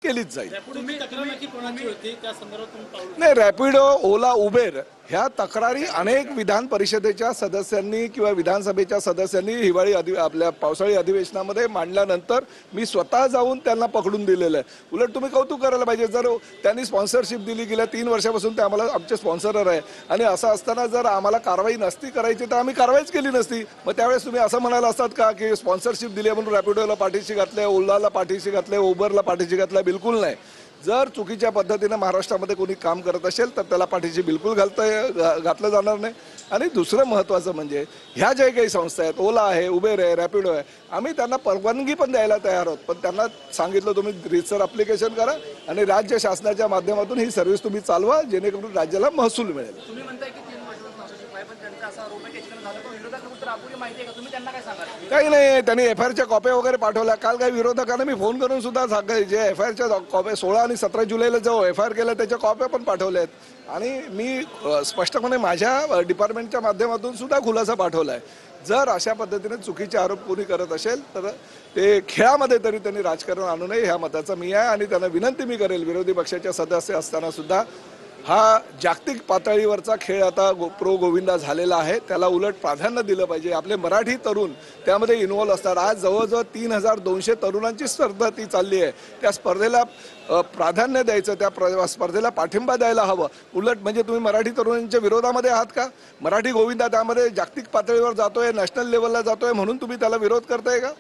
केलीच जाईल। तुम्ही तक्रार नक्की कोणाची होती त्या संदर्भात तुम्ही पाऊल नाही, रॅपिडो, ओला, उबेर ह्या तक्रारी अनेक विधान परिषदेच्या सदस्यांनी किंवा विधानसभेच्या सदस्यांनी आपल्या पावसाळी अधिवेशनामध्ये मांडल्यानंतर मी स्वतः जाऊन त्यांना पकडून दिलेलं आहे। उलट तुम्ही कौतुक करायला पाहिजे, जर त्यांनी स्पॉन्सरशिप दिली, गेल्या 3 वर्षापासून ते आम्हाला आमचे स्पॉन्सरर आहे आणि असं असताना जर आम्हाला कारवाई नसती करायची तर आम्ही कारवाईच केली नसती। मग त्यावेळेस तुम्ही असं म्हणायला असतात का की स्पॉन्सरशिप दिली म्हणून रॅपिडोला पाठीशी घातले, ओलाला पाठीशी घातले, उबरला पाठीशी घातलं? बिलकुल नाही। जर चुकीच्या पद्धतीने महाराष्ट्रामध्ये कोणी काम करत असेल तर त्याला पाठीशी बिलकुल घातलं जाणार नाही। आणि दुसरं महत्त्वाचं म्हणजे ह्या ज्या काही संस्था आहेत, ओला आहे, उबेर आहे, रॅपिडो आहे, आम्ही त्यांना परवानगी पण द्यायला तयार आहोत, पण त्यांना सांगितलं तुम्ही रीतसर ॲप्लिकेशन करा आणि राज्य शासनाच्या माध्यमातून ही सर्व्हिस तुम्ही चालवा, जेणेकरून राज्याला महसूल मिळेल। तुम्ही म्हणताय की 3 वर्षापासून स्पॉन्सरशिप आहे, पण त्यांचा असा आरोप आहे की याच्याकडे झालं, पण विरोधकांना तर अपुरी माहिती आहे का? तुम्ही त्यांना काय सांगाल? काही नाही, त्यांनी FIRच्या कॉप्या वगैरे पाठवल्या। काल काही विरोधकांना मी फोन करून सुद्धा जे FIRच्या कॉप्या 16 आणि 17 जुलैला जो FIR केला त्याच्या कॉप्या पण पाठवल्या आहेत आणि मी स्पष्टपणे माझ्या डिपार्टमेंटच्या माध्यमातून सुद्धा खुलासा पाठवला आहे। जर अशा पद्धतीने चुकीचे आरोप कोणी करत असेल तर ते खेळामध्ये तरी त्यांनी राजकारण आणू नये, ह्या मताचा मी आहे। आणि त्यांना विनंती मी करेल, विरोधी पक्षाचे सदस्य असताना सुद्धा हा जागतिक पातळीवरचा खेळ आता प्रो गोविंदा झालेला आहे, त्याला उलट प्राधान्य दिलं पाहिजे। आपले मराठी तरुण त्यामध्ये इन्व्हॉल्व असतात। आज जवळजवळ 3200 तरुणांची स्पर्धा ती चालली आहे। त्या स्पर्धेला प्राधान्य द्यायचं, त्या स्पर्धेला पाठिंबा द्यायला हवं। उलट म्हणजे तुम्ही मराठी तरुणांच्या विरोधामध्ये आहात का? मराठी गोविंदा त्यामध्ये जागतिक पातळीवर जातोय, नॅशनल लेवलला जातोय, म्हणून तुम्ही त्याला विरोध करताय का?